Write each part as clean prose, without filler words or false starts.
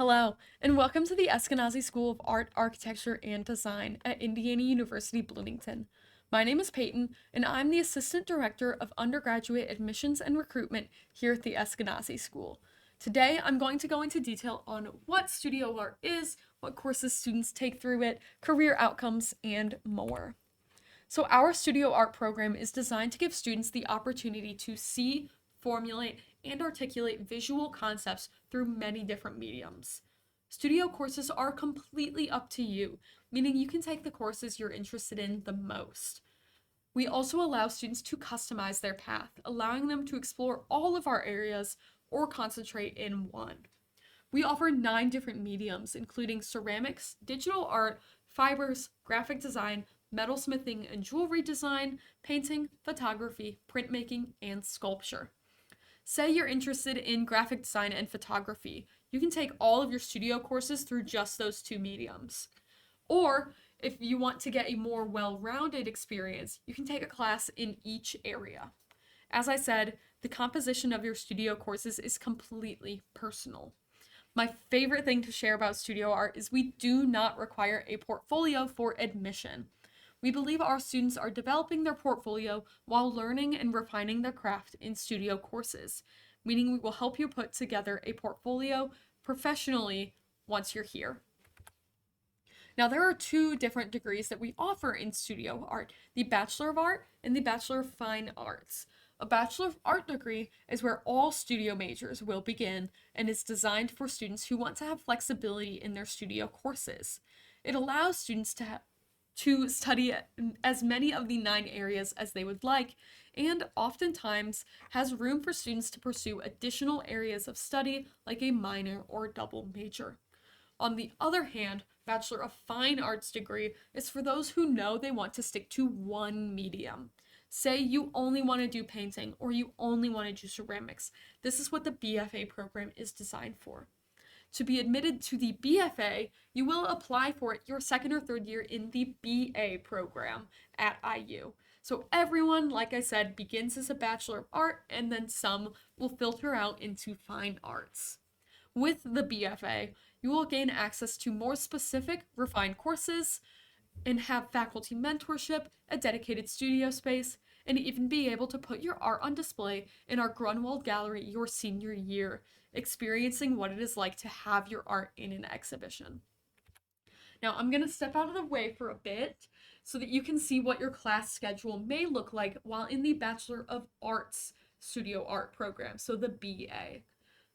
Hello, and welcome to the Eskenazi School of Art, Architecture, and Design at Indiana University Bloomington. My name is Peyton, and I'm the Assistant Director of Undergraduate Admissions and Recruitment here at the Eskenazi School. Today, I'm going to go into detail on what studio art is, what courses students take through it, career outcomes, and more. So, our studio art program is designed to give students the opportunity to see, formulate, and articulate visual concepts through many different mediums. Studio courses are completely up to you, meaning you can take the courses you're interested in the most. We also allow students to customize their path, allowing them to explore all of our areas or concentrate in one. We offer 9 different mediums, including ceramics, digital art, fibers, graphic design, metalsmithing and jewelry design, painting, photography, printmaking, and sculpture. Say you're interested in graphic design and photography. You can take all of your studio courses through just those two mediums. Or, if you want to get a more well rounded experience, you can take a class in each area. As I said, the composition of your studio courses is completely personal. My favorite thing to share about studio art is we do not require a portfolio for admission. We believe our students are developing their portfolio while learning and refining their craft in studio courses, meaning we will help you put together a portfolio professionally once you're here. Now, there are 2 different degrees that we offer in studio art, the Bachelor of Art and the Bachelor of Fine Arts. A Bachelor of Art degree is where all studio majors will begin and is designed for students who want to have flexibility in their studio courses. It allows students to study as many of the 9 areas as they would like, and oftentimes has room for students to pursue additional areas of study like a minor or double major. On the other hand, Bachelor of Fine Arts degree is for those who know they want to stick to one medium. Say you only want to do painting or you only want to do ceramics. This is what the BFA program is designed for. To be admitted to the BFA, you will apply for it your second or third year in the BA program at IU. So everyone, like I said, begins as a Bachelor of Art, and then some will filter out into Fine Arts. With the BFA, you will gain access to more specific, refined courses and have faculty mentorship, a dedicated studio space, and even be able to put your art on display in our Grunwald Gallery your senior year, experiencing what it is like to have your art in an exhibition. Now, I'm going to step out of the way for a bit so that you can see what your class schedule may look like while in the Bachelor of Arts Studio Art program, so the BA.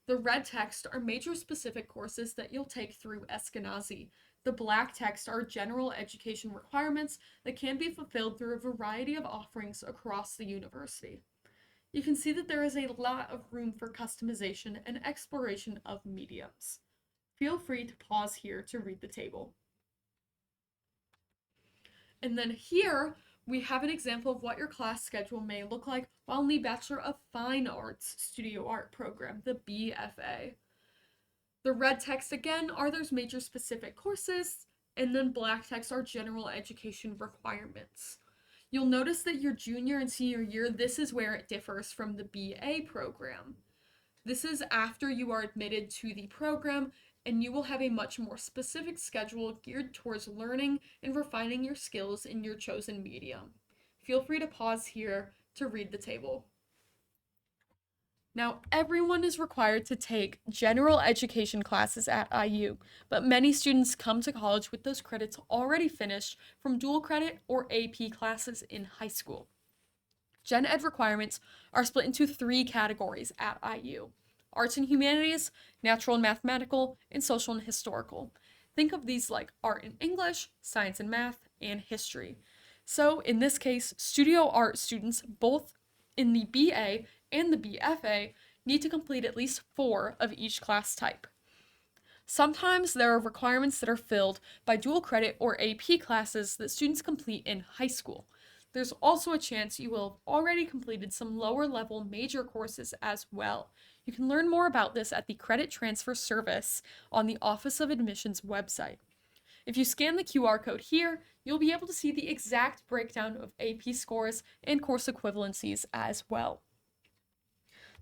The red text are major specific courses that you'll take through Eskenazi. The black text are general education requirements that can be fulfilled through a variety of offerings across the university. You can see that there is a lot of room for customization and exploration of mediums. Feel free to pause here to read the table. And then here, we have an example of what your class schedule may look like while in the Bachelor of Fine Arts Studio Art program, the BFA. The red text again are those major specific courses, and then black text are general education requirements. You'll notice that your junior and senior year, this is where it differs from the BA program. This is after you are admitted to the program, and you will have a much more specific schedule geared towards learning and refining your skills in your chosen medium. Feel free to pause here to read the table. Now, everyone is required to take general education classes at IU, but many students come to college with those credits already finished from dual credit or AP classes in high school. Gen Ed requirements are split into 3 categories at IU: arts and humanities, natural and mathematical, and social and historical. Think of these like art and English, science and math, and history. So, in this case, studio art students, both in the BA and the BFA, need to complete at least 4 of each class type. Sometimes there are requirements that are filled by dual credit or AP classes that students complete in high school. There's also a chance you will have already completed some lower level major courses as well. You can learn more about this at the Credit Transfer Service on the Office of Admissions website. If you scan the QR code here, you'll be able to see the exact breakdown of AP scores and course equivalencies as well.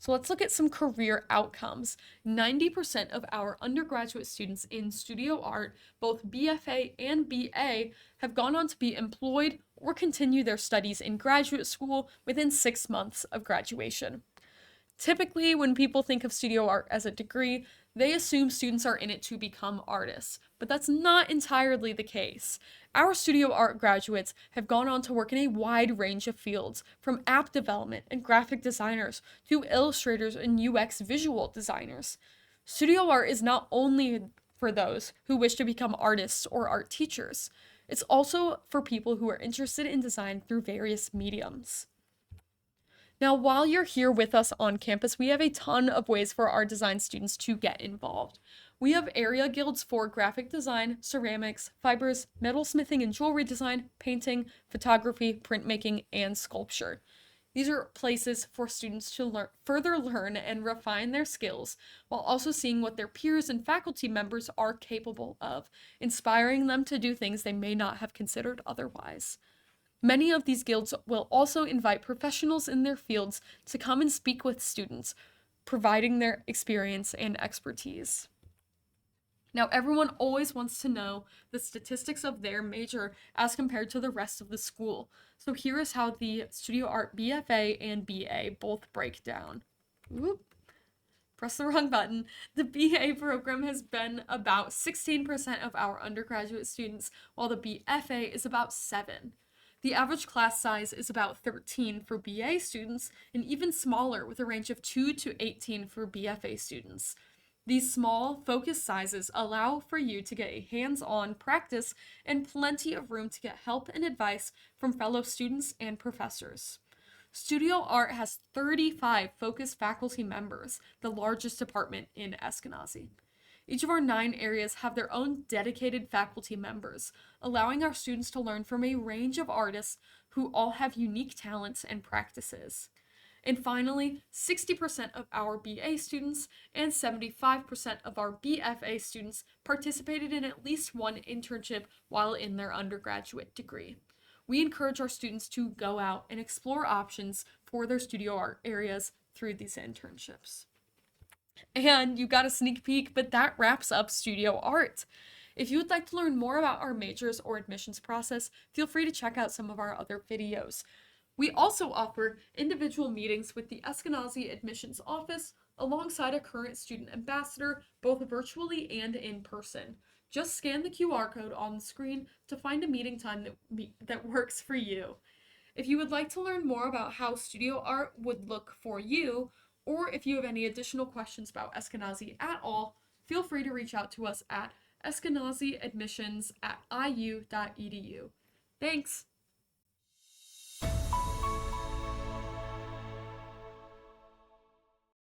So let's look at some career outcomes. 90% of our undergraduate students in studio art, both BFA and BA, have gone on to be employed or continue their studies in graduate school within 6 months of graduation. Typically, when people think of studio art as a degree, they assume students are in it to become artists, but that's not entirely the case. Our studio art graduates have gone on to work in a wide range of fields, from app development and graphic designers to illustrators and UX visual designers. Studio art is not only for those who wish to become artists or art teachers, it's also for people who are interested in design through various mediums. Now, while you're here with us on campus, we have a ton of ways for our design students to get involved. We have area guilds for graphic design, ceramics, fibers, metalsmithing and jewelry design, painting, photography, printmaking, and sculpture. These are places for students to further learn and refine their skills while also seeing what their peers and faculty members are capable of, inspiring them to do things they may not have considered otherwise. Many of these guilds will also invite professionals in their fields to come and speak with students, providing their experience and expertise. Now, everyone always wants to know the statistics of their major as compared to the rest of the school. So here is how the Studio Art BFA and BA both break down. Whoop. Press the wrong button. The BA program has been about 16% of our undergraduate students, while the BFA is about 7%. The average class size is about 13 for BA students, and even smaller with a range of 2 to 18 for BFA students. These small, focused sizes allow for you to get a hands-on practice and plenty of room to get help and advice from fellow students and professors. Studio Art has 35 focused faculty members, the largest department in Eskenazi. Each of our 9 areas have their own dedicated faculty members, allowing our students to learn from a range of artists who all have unique talents and practices. And finally, 60% of our BA students and 75% of our BFA students participated in at least one internship while in their undergraduate degree. We encourage our students to go out and explore options for their studio art areas through these internships. And you got a sneak peek, but that wraps up studio art. If you would like to learn more about our majors or admissions process, feel free to check out some of our other videos. We also offer individual meetings with the Eskenazi admissions office alongside a current student ambassador, both virtually and in person. Just scan the QR code on the screen to find a meeting time that works for you. If you would like to learn more about how studio art would look for you, or if you have any additional questions about Eskenazi at all, feel free to reach out to us at eskenaziadmissions@iu.edu. Thanks!